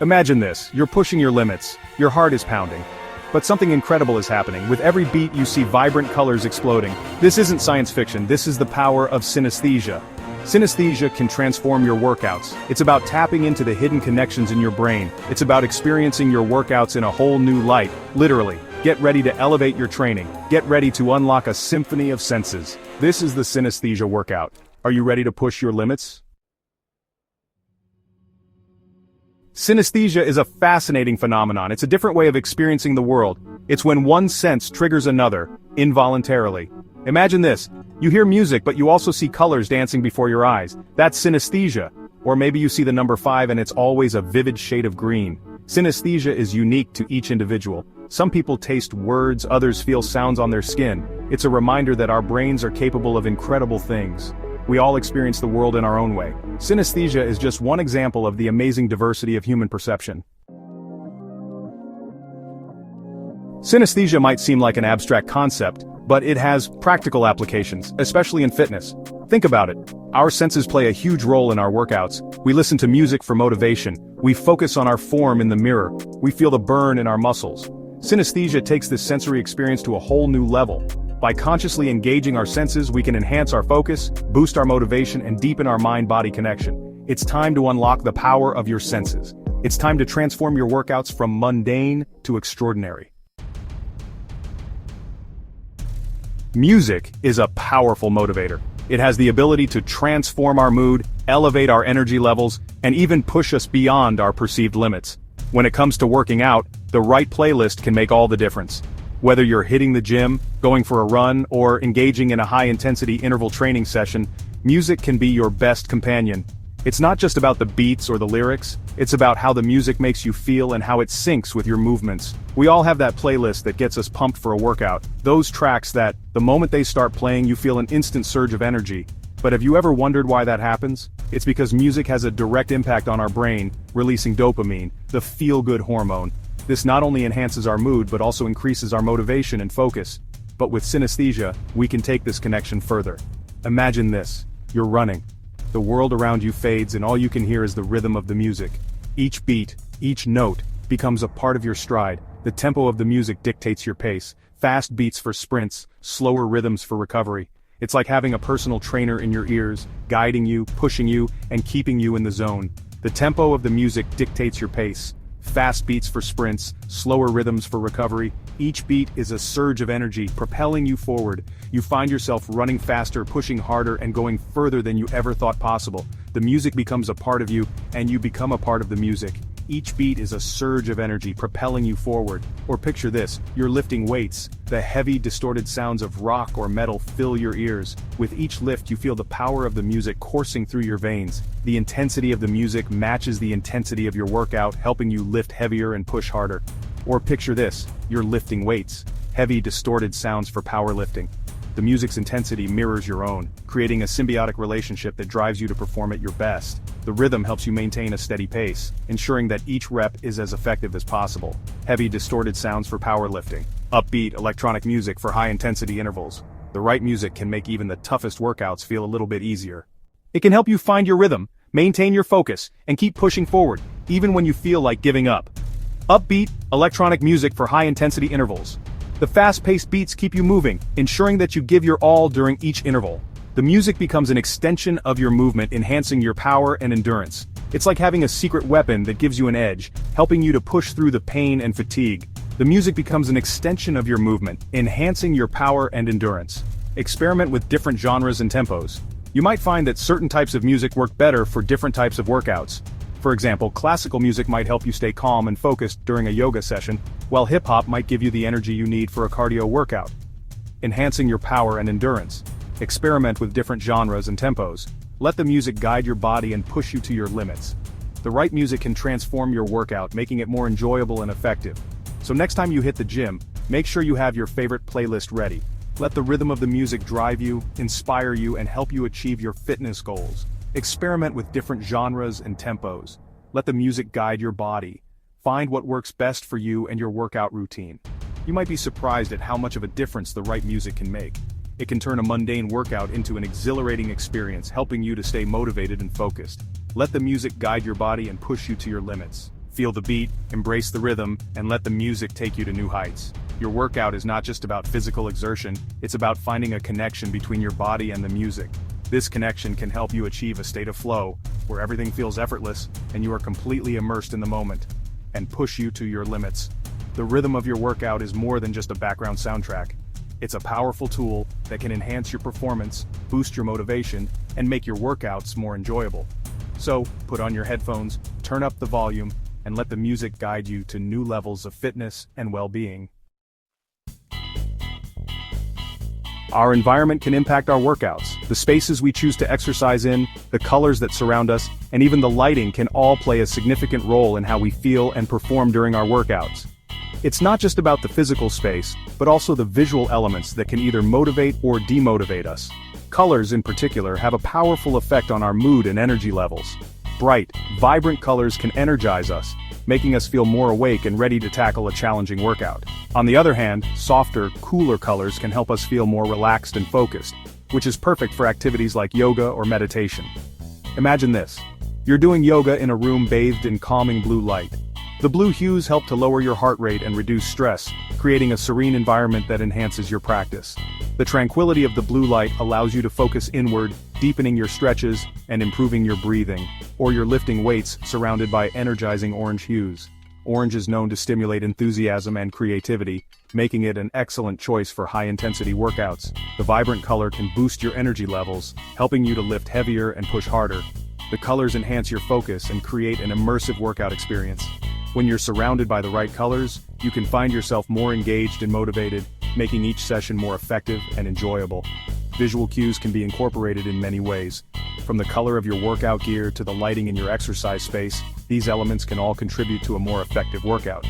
Imagine this, you're pushing your limits, your heart is pounding. But something incredible is happening. With every beat you see vibrant colors exploding. This isn't science fiction, this is the power of synesthesia. Synesthesia can transform your workouts. It's about tapping into the hidden connections in your brain. It's about experiencing your workouts in a whole new light, literally. Get ready to elevate your training. Get ready to unlock a symphony of senses. This is the Synesthesia Workout. Are you ready to push your limits? Synesthesia is a fascinating phenomenon. It's a different way of experiencing the world. It's when one sense triggers another, involuntarily. Imagine this, you hear music but you also see colors dancing before your eyes. That's synesthesia. Or maybe you see the number 5 and it's always a vivid shade of green. Synesthesia is unique to each individual. Some people taste words, others feel sounds on their skin. It's a reminder that our brains are capable of incredible things. We all experience the world in our own way. Synesthesia is just one example of the amazing diversity of human perception. Synesthesia might seem like an abstract concept, but it has practical applications, especially in fitness. Think about it. Our senses play a huge role in our workouts. We listen to music for motivation. We focus on our form in the mirror. We feel the burn in our muscles. Synesthesia takes this sensory experience to a whole new level. By consciously engaging our senses, we can enhance our focus, boost our motivation, and deepen our mind-body connection. It's time to unlock the power of your senses. It's time to transform your workouts from mundane to extraordinary. Music is a powerful motivator. It has the ability to transform our mood, elevate our energy levels, and even push us beyond our perceived limits. When it comes to working out, the right playlist can make all the difference. Whether you're hitting the gym, going for a run, or engaging in a high-intensity interval training session, music can be your best companion. It's not just about the beats or the lyrics, it's about how the music makes you feel and how it syncs with your movements. We all have that playlist that gets us pumped for a workout, those tracks that, the moment they start playing, you feel an instant surge of energy. But have you ever wondered why that happens? It's because music has a direct impact on our brain, releasing dopamine, the feel-good hormone. This not only enhances our mood but also increases our motivation and focus. But with synesthesia, we can take this connection further. Imagine this, you're running. The world around you fades and all you can hear is the rhythm of the music. Each beat, each note, becomes a part of your stride. The tempo of the music dictates your pace. Fast beats for sprints, slower rhythms for recovery. It's like having a personal trainer in your ears, guiding you, pushing you, and keeping you in the zone. The tempo of the music dictates your pace. Fast beats for sprints, slower rhythms for recovery. Each beat is a surge of energy, propelling you forward. You find yourself running faster, pushing harder, and going further than you ever thought possible. The music becomes a part of you, and you become a part of the music. Each beat is a surge of energy, propelling you forward. Or picture this, you're lifting weights. The heavy, distorted sounds of rock or metal fill your ears. With each lift you feel the power of the music coursing through your veins. The intensity of the music matches the intensity of your workout, helping you lift heavier and push harder. Or picture this, you're lifting weights. Heavy, distorted sounds for powerlifting. The music's intensity mirrors your own, creating a symbiotic relationship that drives you to perform at your best. The rhythm helps you maintain a steady pace, ensuring that each rep is as effective as possible. Heavy, distorted sounds for powerlifting. Upbeat, electronic music for high-intensity intervals. The right music can make even the toughest workouts feel a little bit easier. It can help you find your rhythm, maintain your focus, and keep pushing forward, even when you feel like giving up. Upbeat, electronic music for high-intensity intervals. The fast-paced beats keep you moving, ensuring that you give your all during each interval. The music becomes an extension of your movement, enhancing your power and endurance. It's like having a secret weapon that gives you an edge, helping you to push through the pain and fatigue. The music becomes an extension of your movement, enhancing your power and endurance. Experiment with different genres and tempos. You might find that certain types of music work better for different types of workouts. For example, classical music might help you stay calm and focused during a yoga session, while hip-hop might give you the energy you need for a cardio workout. Enhancing your power and endurance. Experiment with different genres and tempos. Let the music guide your body and push you to your limits. The right music can transform your workout, making it more enjoyable and effective. So next time you hit the gym, make sure you have your favorite playlist ready. Let the rhythm of the music drive you, inspire you, and help you achieve your fitness goals. Experiment with different genres and tempos. Let the music guide your body. Find what works best for you and your workout routine. You might be surprised at how much of a difference the right music can make. It can turn a mundane workout into an exhilarating experience, helping you to stay motivated and focused. Let the music guide your body and push you to your limits. Feel the beat, embrace the rhythm, and let the music take you to new heights. Your workout is not just about physical exertion, it's about finding a connection between your body and the music. This connection can help you achieve a state of flow, where everything feels effortless, and you are completely immersed in the moment, and push you to your limits. The rhythm of your workout is more than just a background soundtrack. It's a powerful tool that can enhance your performance, boost your motivation, and make your workouts more enjoyable. So, put on your headphones, turn up the volume, and let the music guide you to new levels of fitness and well-being. Our environment can impact our workouts. The spaces we choose to exercise in, the colors that surround us, and even the lighting can all play a significant role in how we feel and perform during our workouts. It's not just about the physical space, but also the visual elements that can either motivate or demotivate us. Colors, in particular, have a powerful effect on our mood and energy levels. Bright, vibrant colors can energize us, making us feel more awake and ready to tackle a challenging workout. On the other hand, softer, cooler colors can help us feel more relaxed and focused, which is perfect for activities like yoga or meditation. Imagine this. You're doing yoga in a room bathed in calming blue light. The blue hues help to lower your heart rate and reduce stress, creating a serene environment that enhances your practice. The tranquility of the blue light allows you to focus inward, deepening your stretches and improving your breathing, or you're lifting weights surrounded by energizing orange hues. Orange is known to stimulate enthusiasm and creativity, making it an excellent choice for high-intensity workouts. The vibrant color can boost your energy levels, helping you to lift heavier and push harder. The colors enhance your focus and create an immersive workout experience. When you're surrounded by the right colors, you can find yourself more engaged and motivated, making each session more effective and enjoyable. Visual cues can be incorporated in many ways. From the color of your workout gear to the lighting in your exercise space, these elements can all contribute to a more effective workout.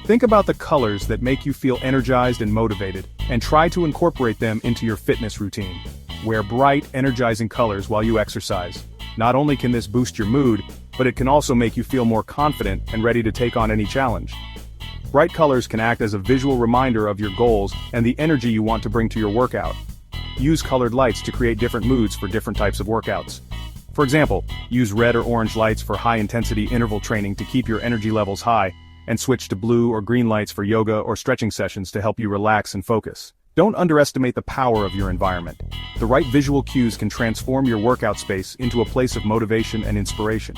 Think about the colors that make you feel energized and motivated, and try to incorporate them into your fitness routine. Wear bright, energizing colors while you exercise. Not only can this boost your mood, but it can also make you feel more confident and ready to take on any challenge. Bright colors can act as a visual reminder of your goals and the energy you want to bring to your workout. Use colored lights to create different moods for different types of workouts. For example, use red or orange lights for high-intensity interval training to keep your energy levels high, and switch to blue or green lights for yoga or stretching sessions to help you relax and focus. Don't underestimate the power of your environment. The right visual cues can transform your workout space into a place of motivation and inspiration.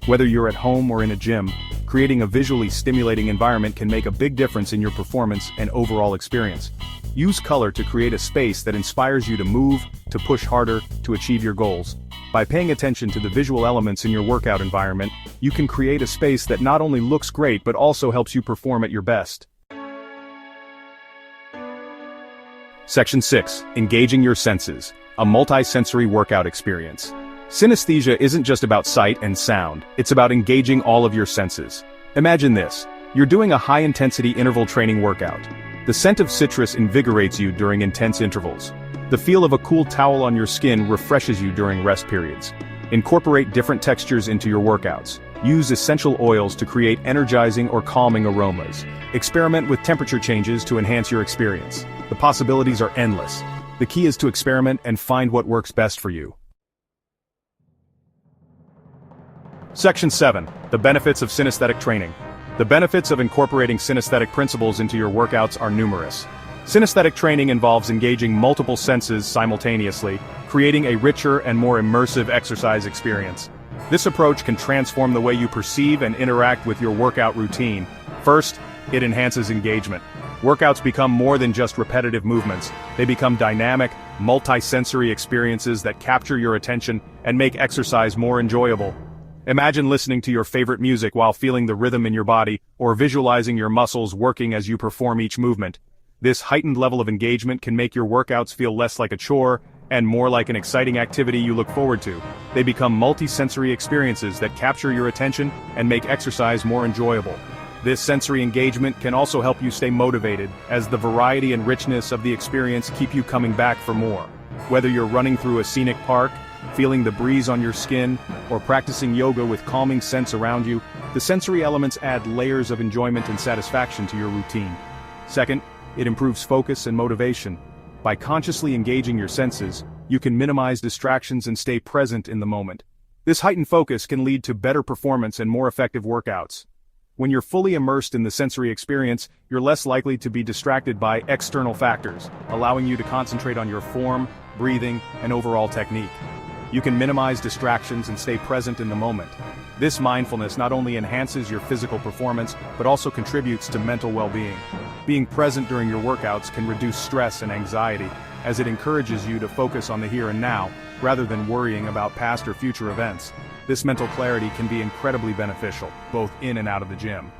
Whether you're at home or in a gym, creating a visually stimulating environment can make a big difference in your performance and overall experience. Use color to create a space that inspires you to move, to push harder, to achieve your goals. By paying attention to the visual elements in your workout environment, you can create a space that not only looks great but also helps you perform at your best. Section 6. Engaging your senses. A multi-sensory workout experience. Synesthesia isn't just about sight and sound, it's about engaging all of your senses. Imagine this. You're doing a high-intensity interval training workout. The scent of citrus invigorates you during intense intervals. The feel of a cool towel on your skin refreshes you during rest periods. Incorporate different textures into your workouts. Use essential oils to create energizing or calming aromas. Experiment with temperature changes to enhance your experience. The possibilities are endless. The key is to experiment and find what works best for you. Section 7. The benefits of synesthetic training. The benefits of incorporating synesthetic principles into your workouts are numerous. Synesthetic training involves engaging multiple senses simultaneously, creating a richer and more immersive exercise experience. This approach can transform the way you perceive and interact with your workout routine. First, it enhances engagement. Workouts become more than just repetitive movements. They become dynamic, multi-sensory experiences that capture your attention and make exercise more enjoyable. Imagine listening to your favorite music while feeling the rhythm in your body, or visualizing your muscles working as you perform each movement. This heightened level of engagement can make your workouts feel less like a chore, and more like an exciting activity you look forward to. They become multi-sensory experiences that capture your attention and make exercise more enjoyable. This sensory engagement can also help you stay motivated, as the variety and richness of the experience keep you coming back for more. Whether you're running through a scenic park, feeling the breeze on your skin, or practicing yoga with calming scents around you, the sensory elements add layers of enjoyment and satisfaction to your routine. Second, it improves focus and motivation. By consciously engaging your senses, you can minimize distractions and stay present in the moment. This heightened focus can lead to better performance and more effective workouts. When you're fully immersed in the sensory experience, you're less likely to be distracted by external factors, allowing you to concentrate on your form, breathing, and overall technique. You can minimize distractions and stay present in the moment. This mindfulness not only enhances your physical performance, but also contributes to mental well-being. Being present during your workouts can reduce stress and anxiety, as it encourages you to focus on the here and now, rather than worrying about past or future events. This mental clarity can be incredibly beneficial, both in and out of the gym.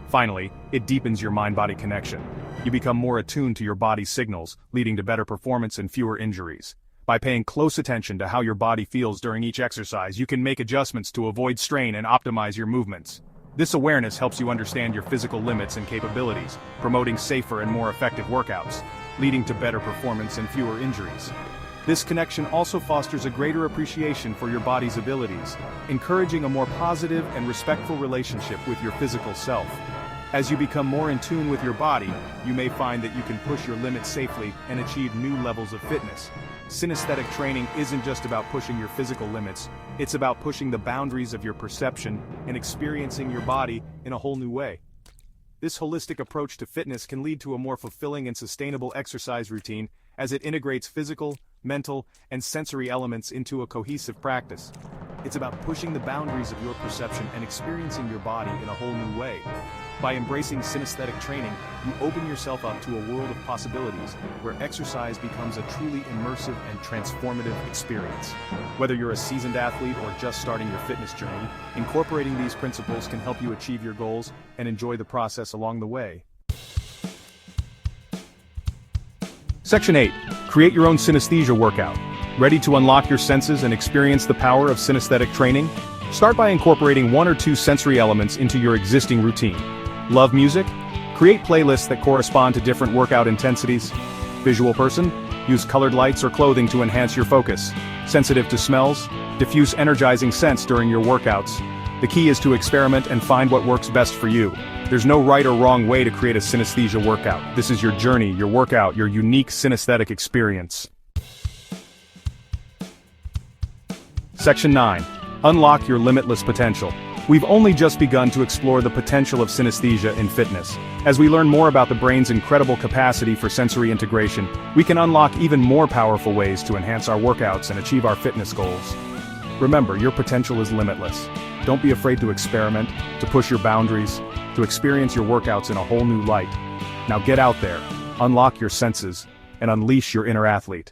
Finally, it deepens your mind-body connection. You become more attuned to your body's signals, leading to better performance and fewer injuries. By paying close attention to how your body feels during each exercise, you can make adjustments to avoid strain and optimize your movements. This awareness helps you understand your physical limits and capabilities, promoting safer and more effective workouts, leading to better performance and fewer injuries. This connection also fosters a greater appreciation for your body's abilities, encouraging a more positive and respectful relationship with your physical self. As you become more in tune with your body, you may find that you can push your limits safely and achieve new levels of fitness. Synesthetic training isn't just about pushing your physical limits, it's about pushing the boundaries of your perception and experiencing your body in a whole new way. This holistic approach to fitness can lead to a more fulfilling and sustainable exercise routine as it integrates physical, mental, and sensory elements into a cohesive practice. It's about pushing the boundaries of your perception and experiencing your body in a whole new way. By embracing synesthetic training, you open yourself up to a world of possibilities where exercise becomes a truly immersive and transformative experience. Whether you're a seasoned athlete or just starting your fitness journey, incorporating these principles can help you achieve your goals and enjoy the process along the way. Section 8. Create your own synesthesia workout. Ready to unlock your senses and experience the power of synesthetic training? Start by incorporating one or two sensory elements into your existing routine. Love music? Create playlists that correspond to different workout intensities. Visual person? Use colored lights or clothing to enhance your focus. Sensitive to smells? Diffuse energizing scents during your workouts. The key is to experiment and find what works best for you. There's no right or wrong way to create a synesthesia workout. This is your journey, your workout, your unique synesthetic experience. Section 9. Unlock your limitless potential. We've only just begun to explore the potential of synesthesia in fitness. As we learn more about the brain's incredible capacity for sensory integration, we can unlock even more powerful ways to enhance our workouts and achieve our fitness goals. Remember, your potential is limitless. Don't be afraid to experiment, to push your boundaries, to experience your workouts in a whole new light. Now get out there, unlock your senses, and unleash your inner athlete.